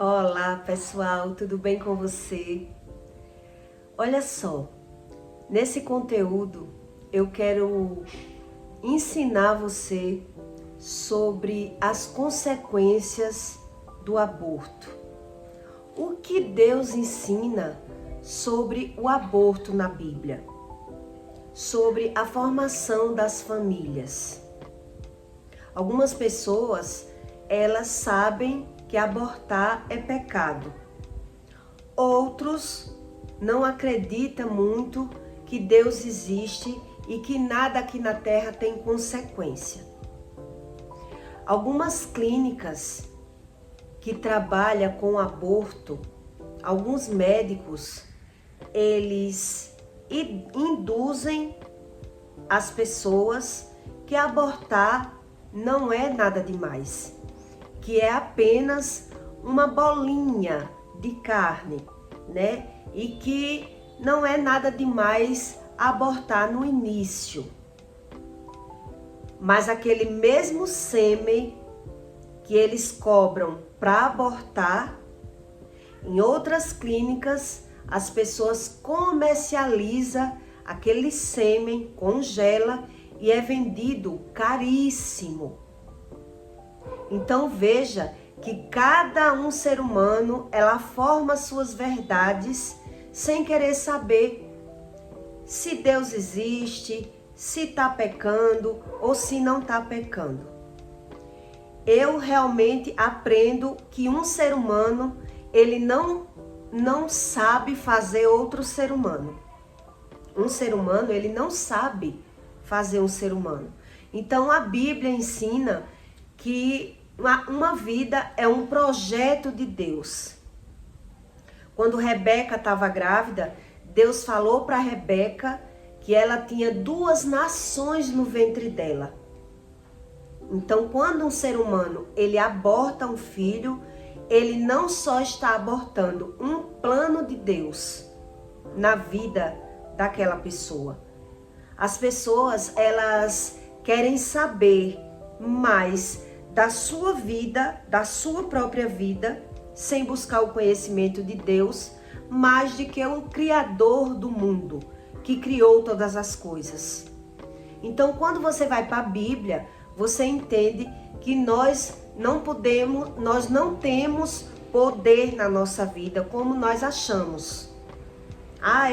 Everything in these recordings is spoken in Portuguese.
Olá pessoal, tudo bem com você? Olha só, nesse conteúdo eu quero ensinar você sobre as consequências do aborto. O que Deus ensina sobre o aborto na Bíblia? Sobre a formação das famílias. Algumas pessoas, elas sabem que abortar é pecado. Outros não acreditam muito que Deus existe e que nada aqui na Terra tem consequência. Algumas clínicas que trabalham com aborto, alguns médicos, eles induzem as pessoas que abortar não é nada demais, que é apenas uma bolinha de carne, né? E que não é nada demais abortar no início. Mas aquele mesmo sêmen que eles cobram para abortar, em outras clínicas as pessoas comercializam aquele sêmen, congela e é vendido caríssimo. Então veja que cada um ser humano, ela forma suas verdades sem querer saber se Deus existe, se está pecando ou se não está pecando. Eu realmente aprendo que um ser humano, ele não sabe fazer outro ser humano. Um ser humano, ele não sabe fazer um ser humano. Então a Bíblia ensina que uma vida é um projeto de Deus. Quando Rebeca estava grávida, Deus falou para Rebeca que ela tinha 2 nações no ventre dela. Então, quando um ser humano ele aborta um filho, ele não só está abortando um plano de Deus na vida daquela pessoa. As pessoas, elas querem saber mais da sua vida, da sua própria vida, sem buscar o conhecimento de Deus, mais do que o Criador do mundo, que criou todas as coisas. Então, quando você vai para a Bíblia, você entende que nós não temos poder na nossa vida como nós achamos.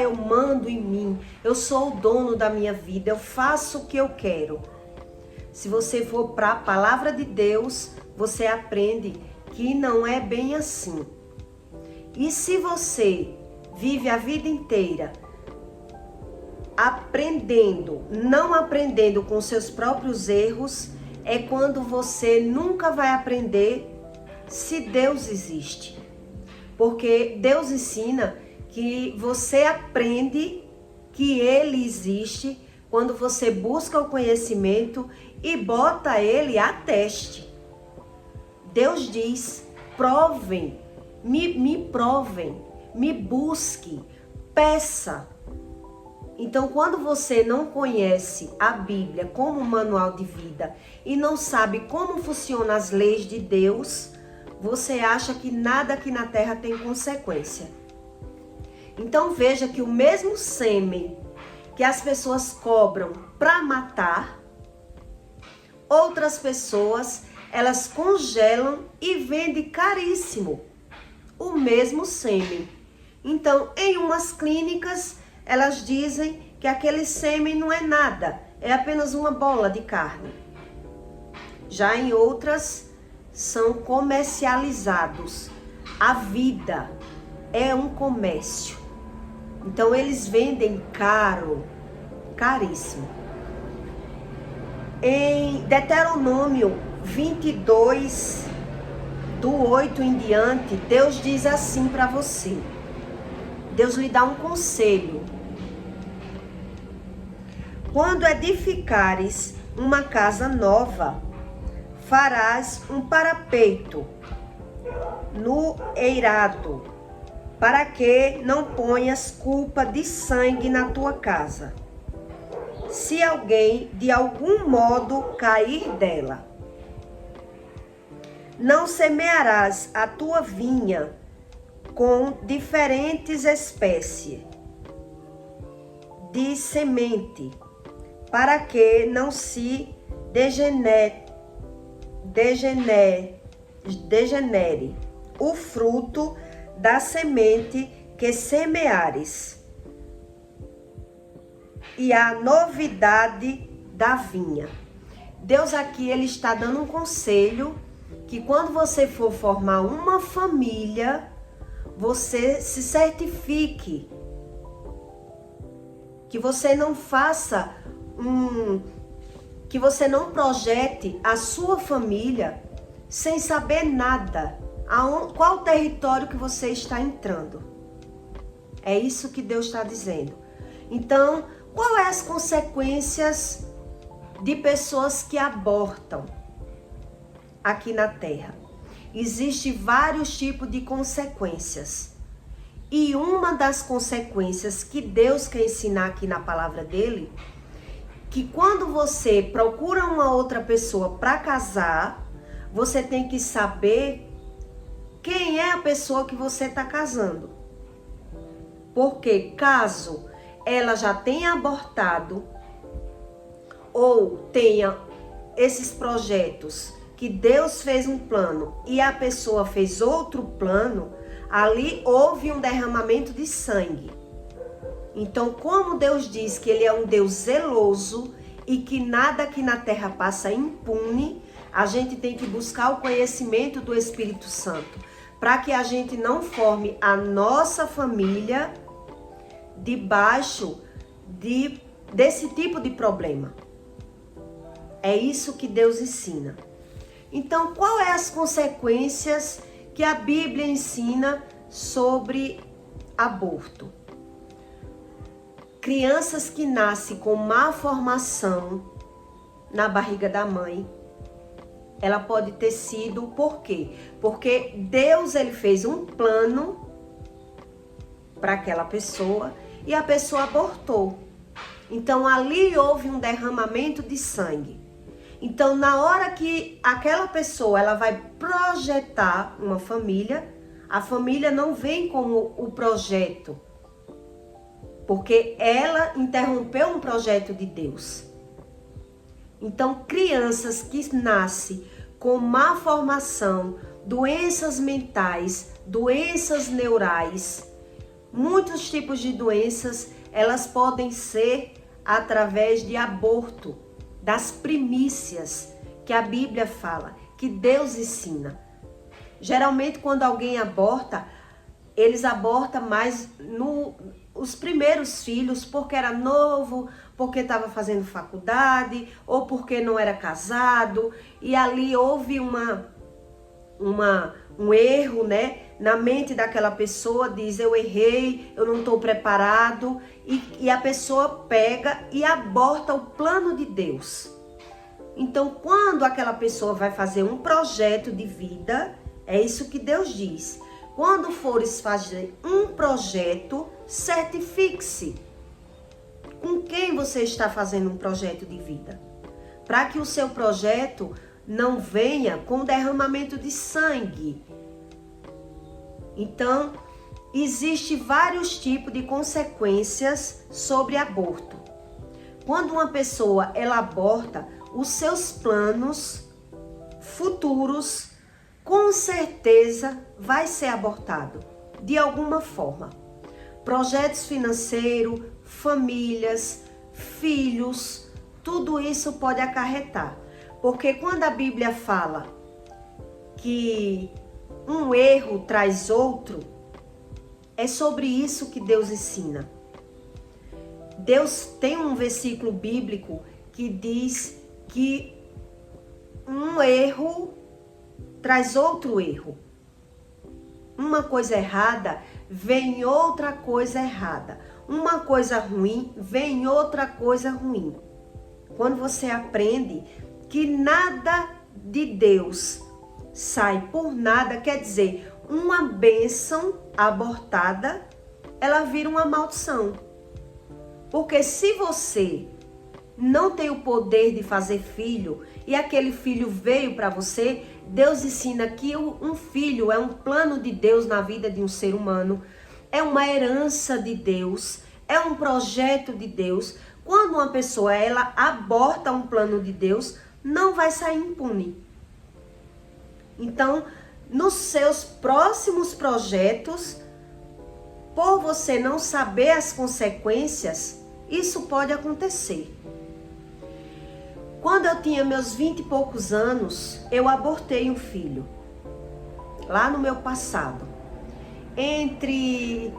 Eu mando em mim, eu sou o dono da minha vida, eu faço o que eu quero. Se você for para a palavra de Deus, você aprende que não é bem assim. E se você vive a vida inteira não aprendendo com seus próprios erros, é quando você nunca vai aprender se Deus existe. Porque Deus ensina que você aprende que Ele existe quando você busca o conhecimento e bota ele a teste. Deus diz: provem, me provem, me busque, peça. Então, quando você não conhece a Bíblia como um manual de vida e não sabe como funcionam as leis de Deus, você acha que nada aqui na Terra tem consequência. Então, veja que o mesmo sêmen que as pessoas cobram para matar, outras pessoas, elas congelam e vendem caríssimo o mesmo sêmen. Então, em umas clínicas, elas dizem que aquele sêmen não é nada, é apenas uma bola de carne. Já em outras, são comercializados. A vida é um comércio. Então, eles vendem caro, caríssimo. Em Deuteronômio 22, do 8 em diante, Deus diz assim para você. Deus lhe dá um conselho. Quando edificares uma casa nova, farás um parapeito no eirado, para que não ponhas culpa de sangue na tua casa, se alguém de algum modo cair dela. Não semearás a tua vinha com diferentes espécies de semente, para que não se degenere o fruto da semente que semeares, e a novidade da vinha. Deus aqui, ele está dando um conselho que quando você for formar uma família, você se certifique que você não faça que você não projete a sua família sem saber nada, qual território que você está entrando. É isso que Deus está dizendo. Então, quais são as consequências de pessoas que abortam aqui na Terra? Existem vários tipos de consequências. E uma das consequências que Deus quer ensinar aqui na palavra dele, que quando você procura uma outra pessoa para casar, você tem que saber quem é a pessoa que você está casando. Porque caso ela já tenha abortado ou tenha esses projetos que Deus fez um plano e a pessoa fez outro plano, ali houve um derramamento de sangue. Então, como Deus diz que ele é um Deus zeloso e que nada aqui na terra passa impune, a gente tem que buscar o conhecimento do Espírito Santo, para que a gente não forme a nossa família debaixo desse tipo de problema. É isso que Deus ensina. Então, quais são as consequências que a Bíblia ensina sobre aborto? Crianças que nascem com má formação na barriga da mãe, ela pode ter sido, por quê? Porque Deus, ele fez um plano para aquela pessoa e a pessoa abortou. Então ali houve um derramamento de sangue. Então na hora que aquela pessoa ela vai projetar uma família, a família não vem como o projeto, porque ela interrompeu um projeto de Deus. Então crianças que nascem com má formação, doenças mentais, doenças neurais, muitos tipos de doenças, elas podem ser através de aborto, das primícias que a Bíblia fala, que Deus ensina. Geralmente quando alguém aborta, eles abortam mais os primeiros filhos, porque era novo, porque estava fazendo faculdade, ou porque não era casado, e ali houve um erro, né? Na mente daquela pessoa, diz, eu errei, eu não estou preparado, e a pessoa pega e aborta o plano de Deus. Então, quando aquela pessoa vai fazer um projeto de vida, é isso que Deus diz. Quando fores fazer um projeto, certifique-se. Com quem você está fazendo um projeto de vida? Para que o seu projeto não venha com derramamento de sangue. Então, existem vários tipos de consequências sobre aborto. Quando uma pessoa ela aborta, os seus planos futuros, com certeza, vai ser abortado, de alguma forma. Projetos financeiros, famílias, filhos, tudo isso pode acarretar. Porque quando a Bíblia fala que um erro traz outro, é sobre isso que Deus ensina. Deus tem um versículo bíblico que diz que um erro traz outro erro. Uma coisa errada, vem outra coisa errada. Uma coisa ruim, vem outra coisa ruim. Quando você aprende que nada de Deus sai por nada, quer dizer, uma bênção abortada, ela vira uma maldição. Porque se você não tem o poder de fazer filho e aquele filho veio para você, Deus ensina que um filho é um plano de Deus na vida de um ser humano, é uma herança de Deus, é um projeto de Deus. Quando uma pessoa ela aborta um plano de Deus, não vai sair impune. Então, nos seus próximos projetos, por você não saber as consequências, isso pode acontecer. Quando eu tinha meus 20 e poucos anos, eu abortei um filho. Lá no meu passado. Entre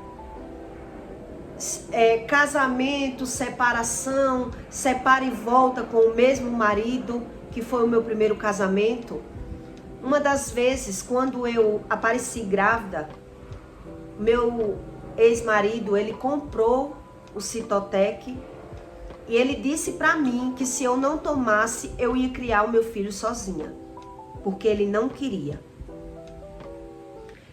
casamento, separação, separa e volta com o mesmo marido, que foi o meu primeiro casamento. Uma das vezes, quando eu apareci grávida, meu ex-marido, ele comprou o Citotec e ele disse pra mim que se eu não tomasse, eu ia criar o meu filho sozinha, porque ele não queria.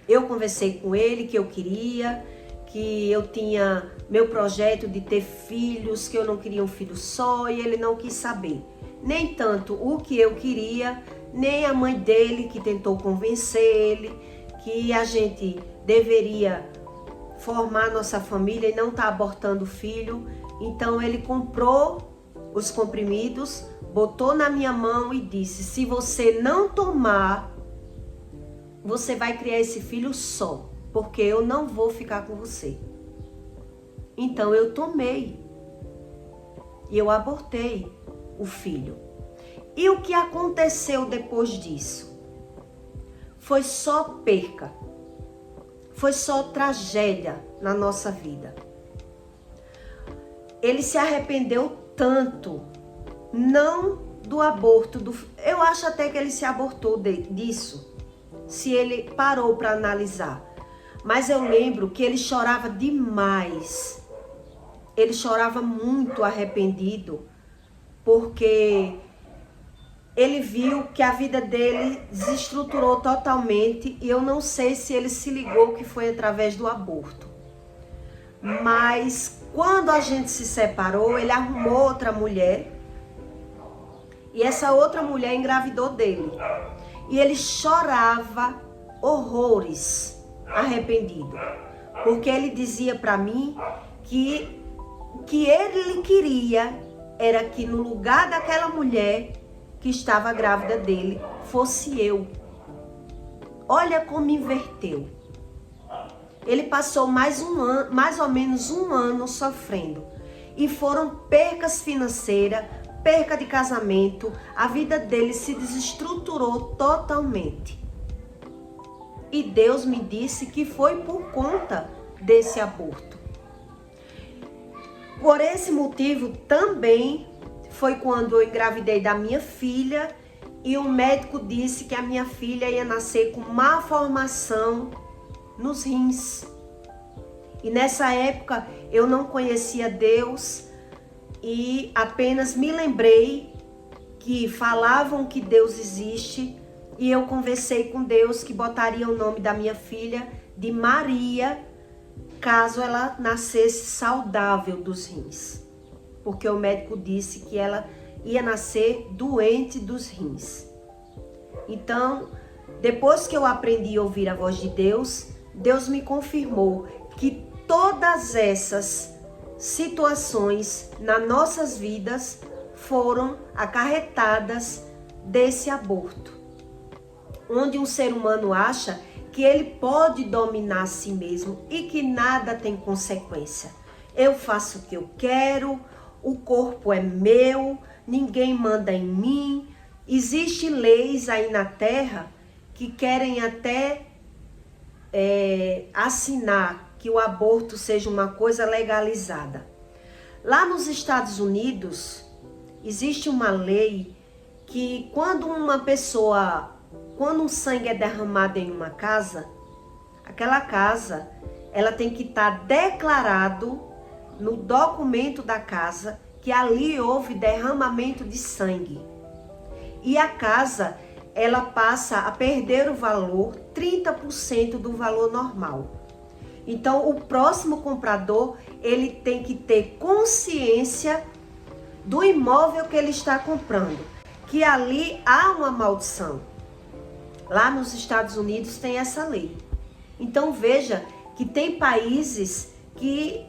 Eu conversei com ele que eu queria, que eu tinha meu projeto de ter filhos, que eu não queria um filho só, e ele não quis saber. Nem tanto o que eu queria, nem a mãe dele que tentou convencer ele que a gente deveria formar nossa família e não tá abortando o filho. Então ele comprou os comprimidos, botou na minha mão e disse: se você não tomar, você vai criar esse filho só, porque eu não vou ficar com você. Então eu tomei e eu abortei o filho. E o que aconteceu depois disso? Foi só perca, foi só tragédia na nossa vida. Ele se arrependeu tanto, não do aborto, eu acho até que ele se abortou disso, se ele parou para analisar. Mas eu lembro que ele chorava demais, ele chorava muito arrependido, porque ele viu que a vida dele desestruturou totalmente e eu não sei se ele se ligou que foi através do aborto. Mas quando a gente se separou, ele arrumou outra mulher e essa outra mulher engravidou dele. E ele chorava horrores, arrependido, porque ele dizia para mim que o que ele queria era que no lugar daquela mulher que estava grávida dele, fosse eu. Olha como inverteu. Ele passou mais ou menos um ano sofrendo. E foram percas financeiras, perca de casamento. A vida dele se desestruturou totalmente. E Deus me disse que foi por conta desse aborto. Por esse motivo também foi quando eu engravidei da minha filha e o médico disse que a minha filha ia nascer com má formação nos rins. E nessa época eu não conhecia Deus e apenas me lembrei que falavam que Deus existe e eu conversei com Deus que botaria o nome da minha filha de Maria, caso ela nascesse saudável dos rins. Porque o médico disse que ela ia nascer doente dos rins. Então, depois que eu aprendi a ouvir a voz de Deus, Deus me confirmou que todas essas situações nas nossas vidas foram acarretadas desse aborto. Onde um ser humano acha que ele pode dominar a si mesmo e que nada tem consequência. Eu faço o que eu quero, o corpo é meu, ninguém manda em mim. Existem leis aí na terra que querem até assinar que o aborto seja uma coisa legalizada. Lá nos Estados Unidos, existe uma lei que quando um sangue é derramado em uma casa, aquela casa, ela tem que estar declarado no documento da casa que ali houve derramamento de sangue. E a casa, ela passa a perder o valor, 30% do valor normal. Então, o próximo comprador, ele tem que ter consciência do imóvel que ele está comprando. que ali há uma maldição. Lá nos Estados Unidos tem essa lei. Então veja que tem países que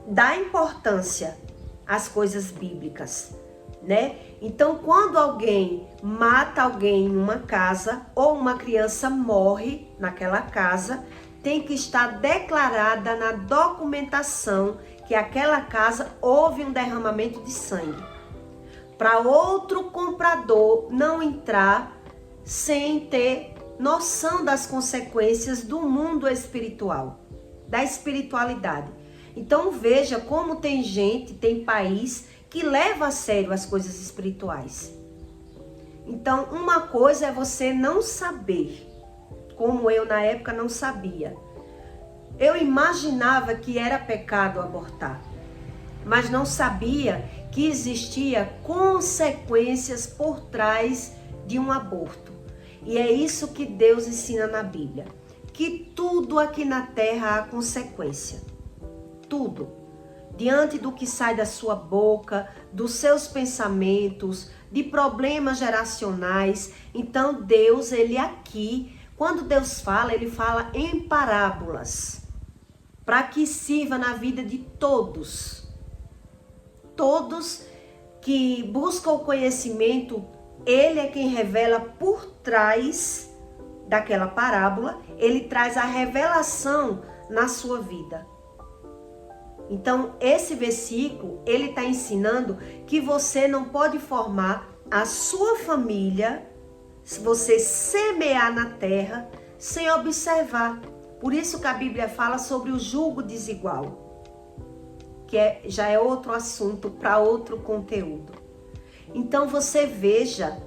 dá importância às coisas bíblicas, né? Então quando alguém mata alguém em uma casa ou uma criança morre naquela casa, tem que estar declarada na documentação que aquela casa houve um derramamento de sangue. Para outro comprador não entrar sem ter noção das consequências do mundo espiritual, da espiritualidade. Então veja como tem gente, tem país que leva a sério as coisas espirituais. Então uma coisa é você não saber, como eu na época não sabia. Eu imaginava que era pecado abortar, mas não sabia que existia consequências por trás de um aborto. E é isso que Deus ensina na Bíblia, que tudo aqui na terra há consequência. Tudo. Diante do que sai da sua boca, dos seus pensamentos, de problemas geracionais. Então Deus, ele aqui, quando Deus fala, ele fala em parábolas, para que sirva na vida de todos. Todos que buscam o conhecimento, ele é quem revela por trás daquela parábola, ele traz a revelação na sua vida. Então, esse versículo, ele está ensinando que você não pode formar a sua família, se você semear na terra, sem observar. Por isso que a Bíblia fala sobre o jugo desigual, que já é outro assunto para outro conteúdo. Então você veja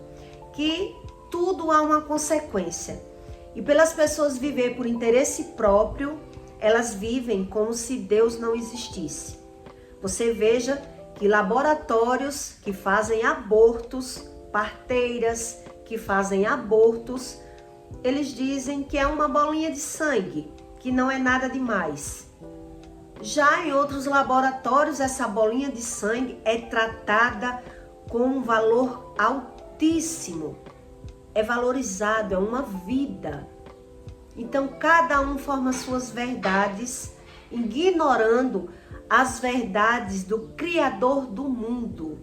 que tudo há uma consequência. E pelas pessoas viver por interesse próprio, elas vivem como se Deus não existisse. Você veja que laboratórios que fazem abortos, parteiras que fazem abortos, eles dizem que é uma bolinha de sangue, que não é nada demais. Já em outros laboratórios, essa bolinha de sangue é tratada com um valor altíssimo. É valorizado, é uma vida. Então, cada um forma suas verdades, ignorando as verdades do Criador do mundo.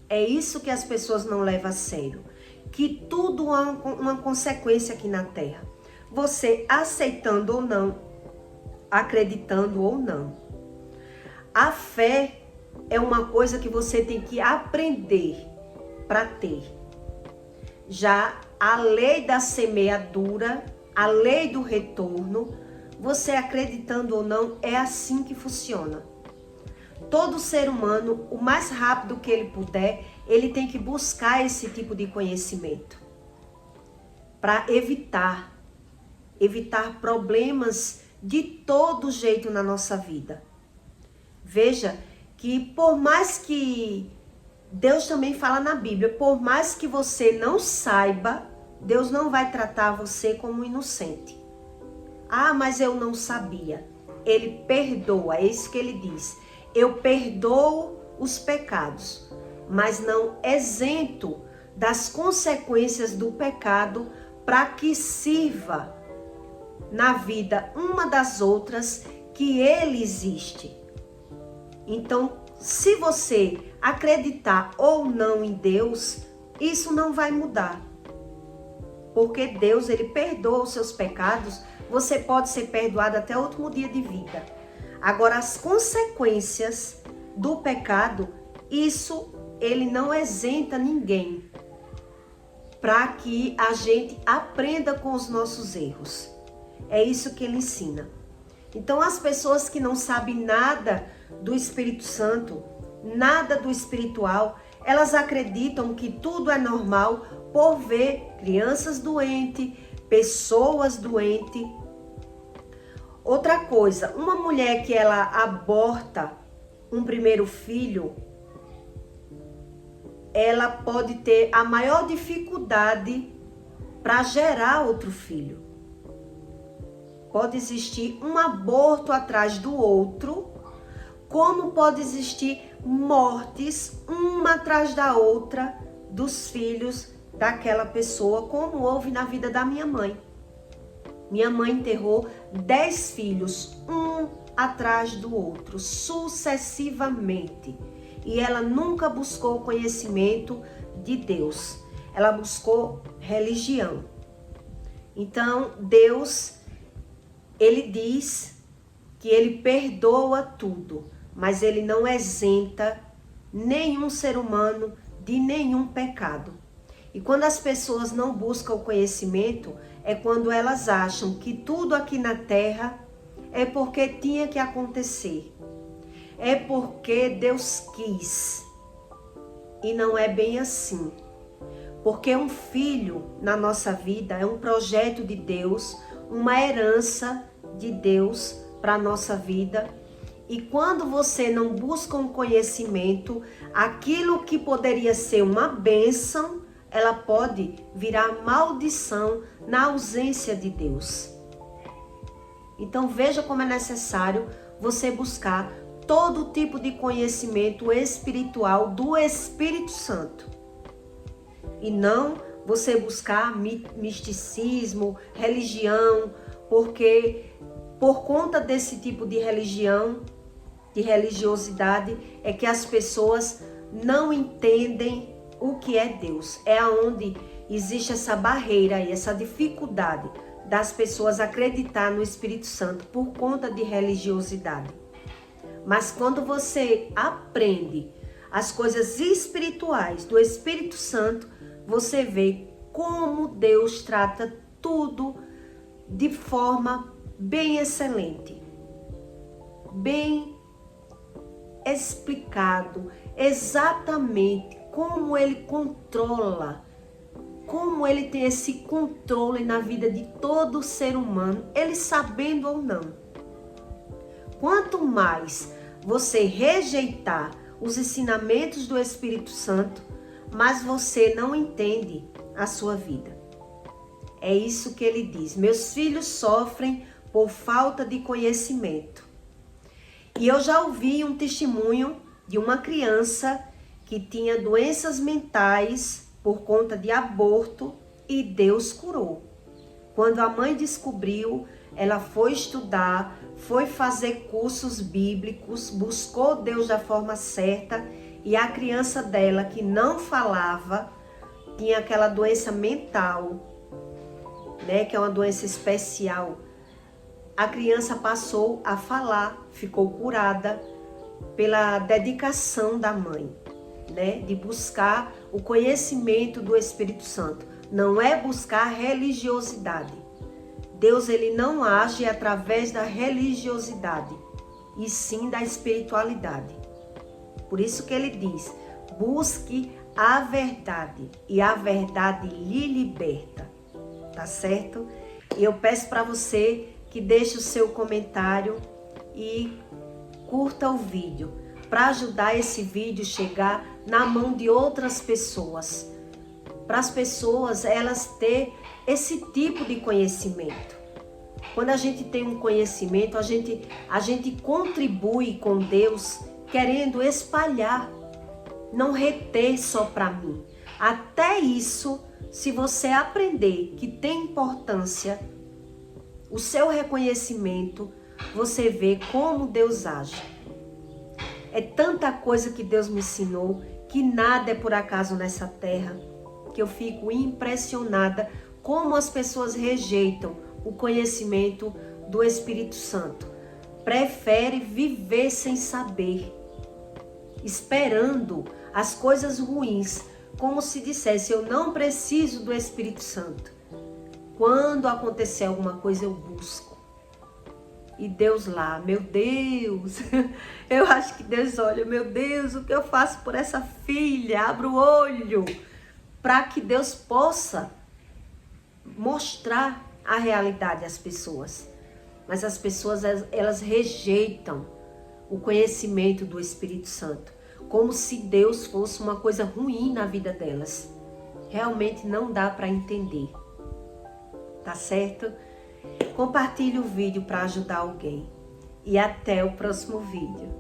É isso que as pessoas não levam a sério. Que tudo há uma consequência aqui na Terra. Você aceitando ou não, acreditando ou não. A fé é uma coisa que você tem que aprender para ter. Já a lei da semeadura, a lei do retorno, você acreditando ou não, é assim que funciona. Todo ser humano, o mais rápido que ele puder, ele tem que buscar esse tipo de conhecimento para evitar problemas de todo jeito na nossa vida. Veja que por mais que Deus também fala na Bíblia, por mais que você não saiba, Deus não vai tratar você como inocente. Ah, mas eu não sabia. Ele perdoa, é isso que ele diz. Eu perdoo os pecados, mas não isento das consequências do pecado para que sirva na vida uma das outras que ele existe. Então, se você acreditar ou não em Deus, isso não vai mudar. Porque Deus, ele perdoa os seus pecados, você pode ser perdoado até o último dia de vida. Agora, as consequências do pecado, isso ele não isenta ninguém, para que a gente aprenda com os nossos erros. É isso que ele ensina. Então, as pessoas que não sabem nada do Espírito Santo, nada do espiritual, elas acreditam que tudo é normal por ver crianças doentes, pessoas doentes. Outra coisa, uma mulher que ela aborta um primeiro filho, ela pode ter a maior dificuldade para gerar outro filho. Pode existir um aborto atrás do outro, como pode existir mortes uma atrás da outra dos filhos daquela pessoa, como houve na vida da minha mãe. Minha mãe enterrou 10 filhos, um atrás do outro, sucessivamente. E ela nunca buscou o conhecimento de Deus. Ela buscou religião. Então, Deus, ele diz que ele perdoa tudo, mas ele não isenta nenhum ser humano de nenhum pecado. E quando as pessoas não buscam o conhecimento, é quando elas acham que tudo aqui na terra é porque tinha que acontecer. É porque Deus quis. E não é bem assim. Porque um filho na nossa vida é um projeto de Deus, uma herança de Deus para a nossa vida. E quando você não busca um conhecimento, aquilo que poderia ser uma bênção, ela pode virar maldição na ausência de Deus. Então veja como é necessário você buscar todo tipo de conhecimento espiritual do Espírito Santo. E não você buscar misticismo, religião, porque por conta desse tipo de religião, de religiosidade, é que as pessoas não entendem o que é Deus. É onde existe essa barreira e essa dificuldade das pessoas acreditar no Espírito Santo por conta de religiosidade. Mas quando você aprende as coisas espirituais do Espírito Santo, você vê como Deus trata tudo de forma bem excelente, bem explicado, exatamente como ele controla, como ele tem esse controle na vida de todo ser humano, ele sabendo ou não. Quanto mais você rejeitar os ensinamentos do Espírito Santo, mais você não entende a sua vida. É isso que ele diz: meus filhos sofrem por falta de conhecimento. E eu já ouvi um testemunho de uma criança que tinha doenças mentais por conta de aborto e Deus curou. Quando a mãe descobriu, ela foi estudar, foi fazer cursos bíblicos, buscou Deus da forma certa e a criança dela, que não falava, tinha aquela doença mental, né, que é uma doença especial. A criança passou a falar, ficou curada pela dedicação da mãe, né, de buscar o conhecimento do Espírito Santo. Não é buscar religiosidade. Deus, ele não age através da religiosidade, e sim da espiritualidade. Por isso que ele diz: busque a verdade e a verdade lhe liberta. Tá certo? E eu peço para você que deixe o seu comentário e curta o vídeo, para ajudar esse vídeo chegar na mão de outras pessoas, para as pessoas elas ter esse tipo de conhecimento. Quando a gente tem um conhecimento, a gente contribui com Deus, querendo espalhar, não reter só para mim. Até isso, se você aprender que tem importância o seu reconhecimento, você vê como Deus age. É tanta coisa que Deus me ensinou, que nada é por acaso nessa terra, que eu fico impressionada como as pessoas rejeitam o conhecimento do Espírito Santo. Prefere viver sem saber, esperando as coisas ruins, como se dissesse: eu não preciso do Espírito Santo. Quando acontecer alguma coisa, eu busco. E Deus lá, meu Deus, eu acho que Deus olha: meu Deus, o que eu faço por essa filha? Abra o olho para que Deus possa mostrar a realidade às pessoas. Mas as pessoas, elas rejeitam o conhecimento do Espírito Santo, como se Deus fosse uma coisa ruim na vida delas. Realmente não dá para entender. Tá certo? Compartilhe o vídeo para ajudar alguém. E até o próximo vídeo.